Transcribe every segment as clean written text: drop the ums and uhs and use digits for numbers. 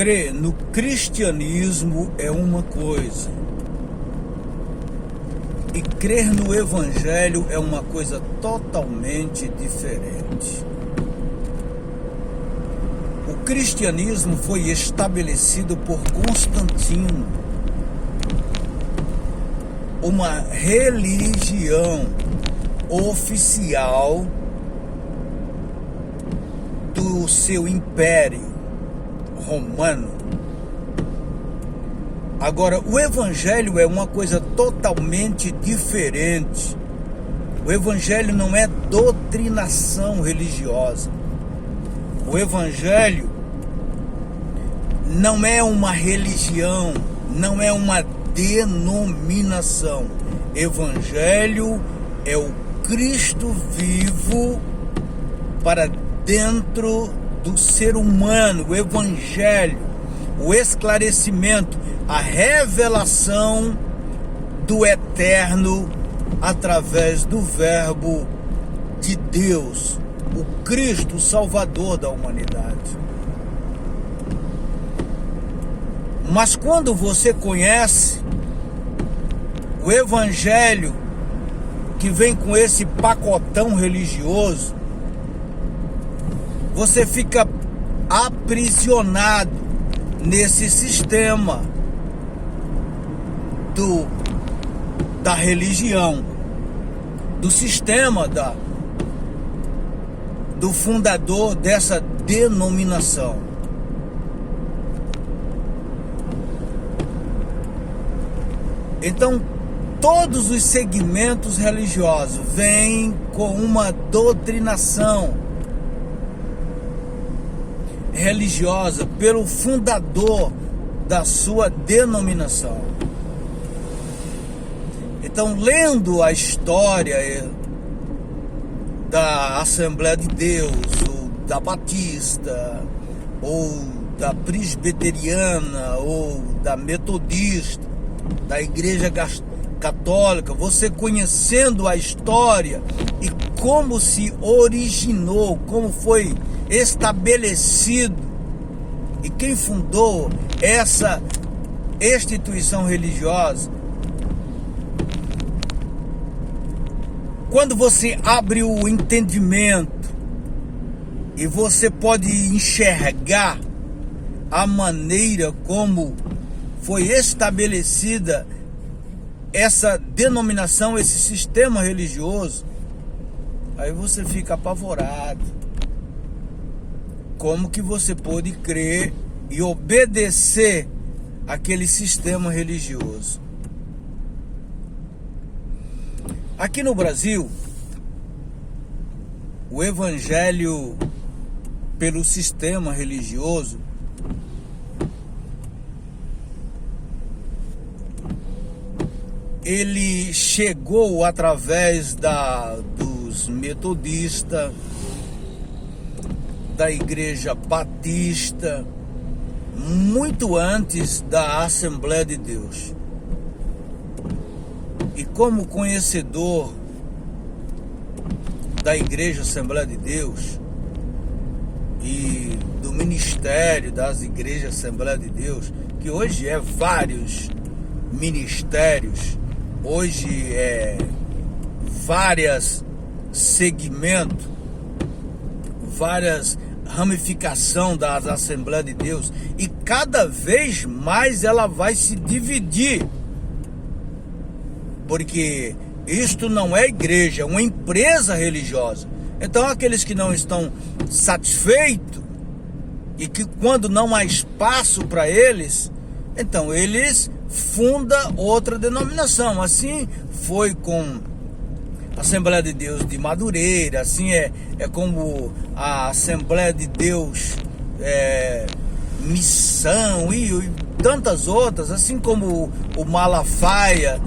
Crer no cristianismo é uma coisa, e crer no evangelho é uma coisa totalmente diferente. O cristianismo foi estabelecido por Constantino, uma religião oficial do seu império romano. Agora, o evangelho é uma coisa totalmente diferente. O evangelho não é doutrinação religiosa. O evangelho não é uma religião, não é uma denominação. Evangelho é o Cristo vivo para dentro do ser humano. O evangelho, o esclarecimento, a revelação do eterno através do verbo de Deus, o Cristo, o Salvador da humanidade. Mas quando você conhece o evangelho que vem com esse pacotão religioso, você fica aprisionado nesse sistema da religião, do sistema do fundador dessa denominação. Então, todos os segmentos religiosos vêm com uma doutrinação religiosa pelo fundador da sua denominação. Então, lendo a história da Assembleia de Deus, ou da Batista, ou da Presbiteriana, ou da Metodista, da Igreja Católica, você conhecendo a história e como se originou, como foi estabelecido e quem fundou essa instituição religiosa, quando você abre o entendimento e você pode enxergar a maneira como foi estabelecida essa denominação, esse sistema religioso, aí você fica apavorado. Como que você pode crer e obedecer aquele sistema religioso? Aqui no Brasil, o evangelho pelo sistema religioso ele chegou através dos metodistas, da Igreja Batista, muito antes da Assembleia de Deus. E como conhecedor da Igreja Assembleia de Deus e do ministério das Igrejas Assembleia de Deus, que hoje é vários ministérios, hoje é várias segmentos, várias ramificação das Assembleias de Deus, e cada vez mais ela vai se dividir, porque isto não é igreja, é uma empresa religiosa. Então aqueles que não estão satisfeitos e que quando não há espaço para eles, então eles fundam outra denominação. Assim foi com a Assembleia de Deus de Madureira, assim é como a Assembleia de Deus Missão e tantas outras, assim como o Malafaia,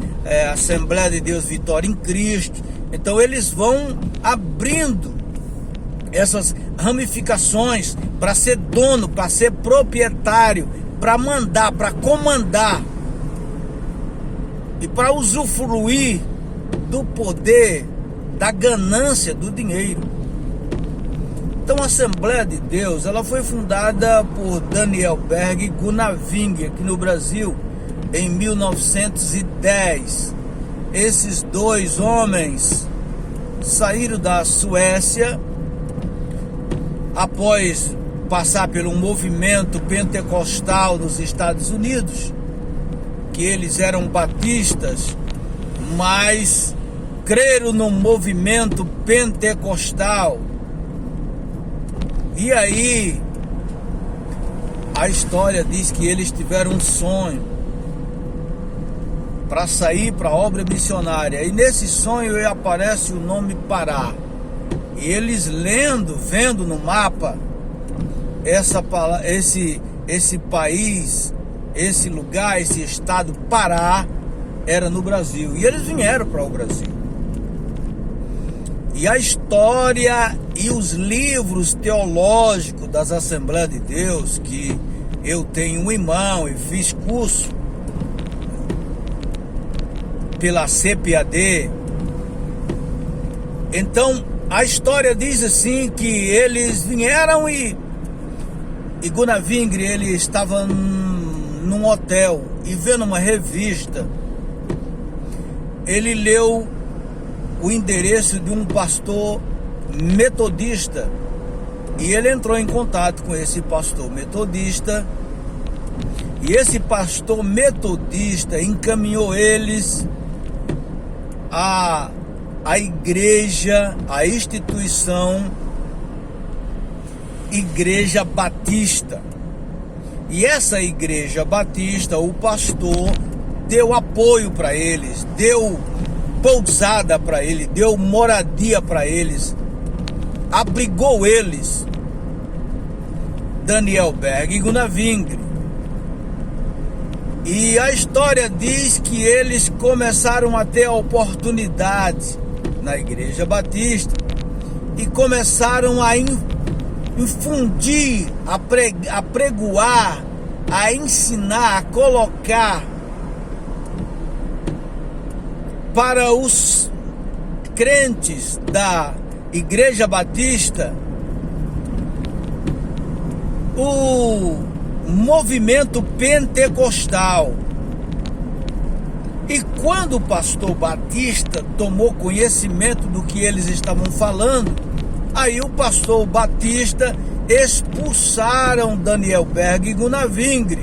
a Assembleia de Deus Vitória em Cristo. Então eles vão abrindo essas ramificações para ser dono, para ser proprietário, para mandar, para comandar e para usufruir do poder, da ganância do dinheiro. Então a Assembleia de Deus, ela foi fundada por Daniel Berg e Gunnar Wingre aqui no Brasil em 1910. Esses dois homens saíram da Suécia após passar pelo movimento pentecostal nos Estados Unidos, que eles eram batistas, mas creram no movimento pentecostal. E aí a história diz que eles tiveram um sonho para sair para a obra missionária, e nesse sonho aparece o nome Pará, e eles vendo no mapa esse país, esse lugar, esse estado Pará era no Brasil, e eles vieram para o Brasil. E a história e os livros teológicos das Assembleias de Deus, que eu tenho um irmão e fiz curso pela CPAD. Então a história diz assim que eles vieram e Gunnar Wingre, ele estava num hotel e vendo uma revista, ele leu o endereço de um pastor metodista e ele entrou em contato com esse pastor metodista, e esse pastor metodista encaminhou eles a igreja, a instituição Igreja Batista. E essa Igreja Batista, o pastor deu apoio para eles, deu pousada para eles, deu moradia para eles, abrigou eles, Daniel Berg e Gunnar Wingre. E a história diz que eles começaram a ter a oportunidade na Igreja Batista e começaram a infundir, a pregoar, a ensinar, a colocar para os crentes da Igreja Batista o movimento pentecostal. E quando o pastor Batista tomou conhecimento do que eles estavam falando, aí o pastor Batista expulsaram Daniel Berg e Gunnar Wingre.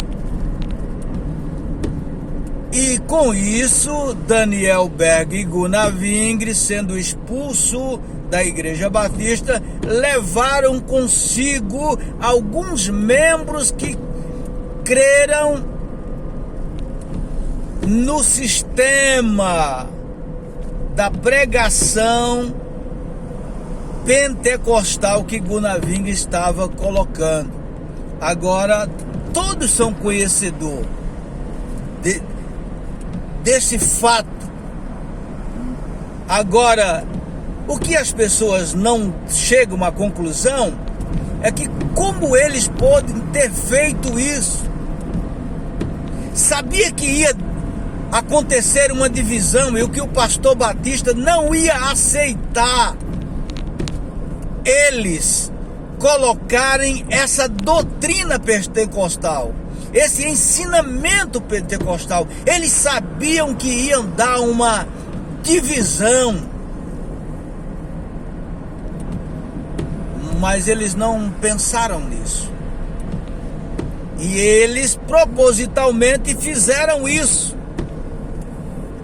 E com isso, Daniel Berg e Gunnar Wingre, sendo expulso da Igreja Batista, levaram consigo alguns membros que creram no sistema da pregação pentecostal que Gunnar Wingre estava colocando. Agora, todos são conhecedores desse fato. Agora, o que as pessoas não chegam à conclusão é que como eles podem ter feito isso? Sabia que ia acontecer uma divisão e o que o pastor Batista não ia aceitar eles colocarem essa doutrina pentecostal, esse ensinamento pentecostal. Eles sabiam que iam dar uma divisão, mas eles não pensaram nisso. E eles propositalmente fizeram isso,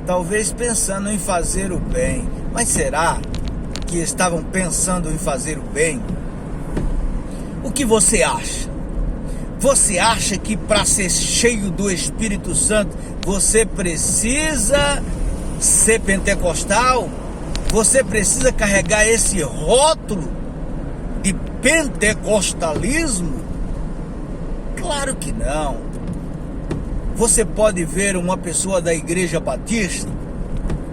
talvez pensando em fazer o bem. Mas será que estavam pensando em fazer o bem? O que você acha? Você acha que para ser cheio do Espírito Santo você precisa ser pentecostal? Você precisa carregar esse rótulo de pentecostalismo? Claro que não. Você pode ver uma pessoa da Igreja Batista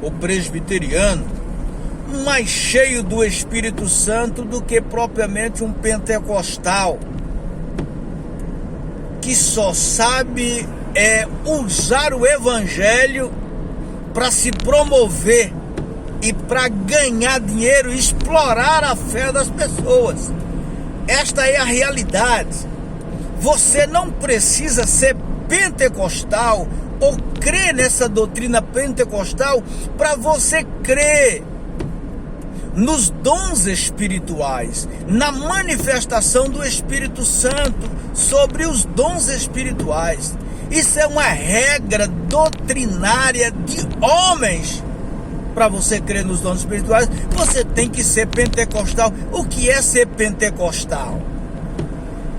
ou presbiteriano mais cheio do Espírito Santo do que propriamente um pentecostal, que só sabe usar o evangelho para se promover e para ganhar dinheiro e explorar a fé das pessoas. esta é a realidade. Você não precisa ser pentecostal ou crer nessa doutrina pentecostal para você crer nos dons espirituais, na manifestação do Espírito Santo sobre os dons espirituais. Isso é uma regra doutrinária de homens. Para você crer nos dons espirituais, você tem que ser pentecostal. O que é ser pentecostal?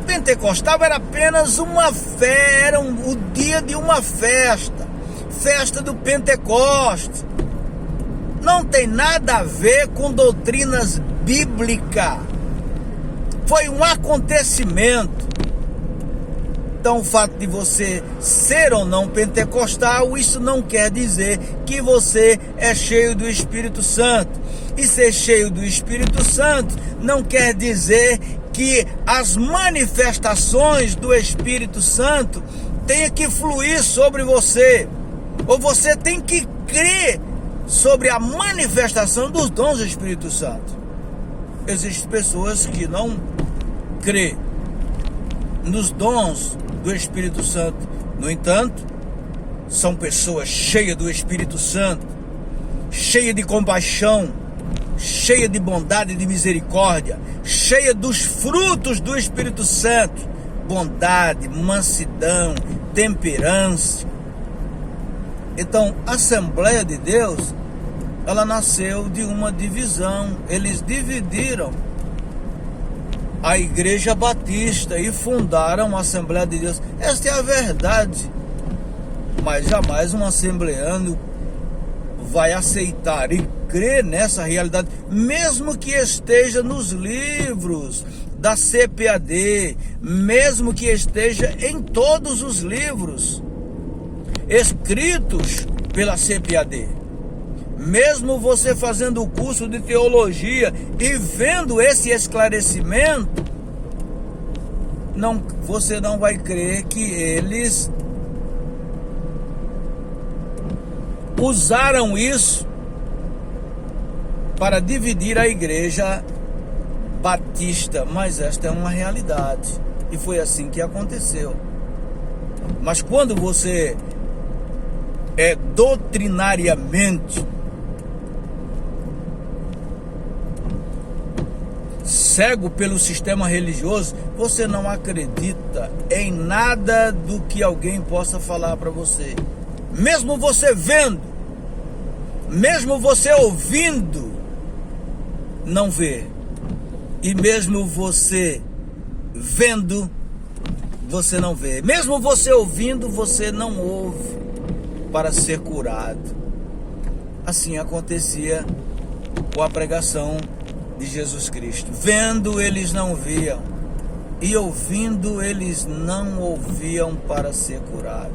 Pentecostal era apenas uma festa, era o dia de uma festa do Pentecostes. Não tem nada a ver com doutrinas bíblicas. Foi um acontecimento. Então, o fato de você ser ou não pentecostal, isso não quer dizer que você é cheio do Espírito Santo. E ser cheio do Espírito Santo não quer dizer que as manifestações do Espírito Santo tenham que fluir sobre você. Ou você tem que crer sobre a manifestação dos dons do Espírito Santo. Existem pessoas que não crê nos dons do Espírito Santo. No entanto, são pessoas cheias do Espírito Santo, cheias de compaixão, cheias de bondade e de misericórdia, cheias dos frutos do Espírito Santo: bondade, mansidão, temperança. Então, a Assembleia de Deus, ela nasceu de uma divisão. Eles dividiram a Igreja Batista e fundaram a Assembleia de Deus. Esta é a verdade. Mas jamais um assembleano vai aceitar e crer nessa realidade, mesmo que esteja nos livros da CPAD, mesmo que esteja em todos os livros escritos pela CPAD. Mesmo você fazendo o curso de teologia e vendo esse esclarecimento, você não vai crer que eles usaram isso para dividir a Igreja Batista. Mas esta é uma realidade e foi assim que aconteceu. Mas quando você é doutrinariamente cego pelo sistema religioso, você não acredita em nada do que alguém possa falar para você. Mesmo você vendo, mesmo você ouvindo, não vê. E mesmo você vendo, você não vê. Mesmo você ouvindo, você não ouve para ser curado. Assim acontecia com a pregação de Jesus Cristo. Vendo, eles não viam, e ouvindo, eles não ouviam para ser curado.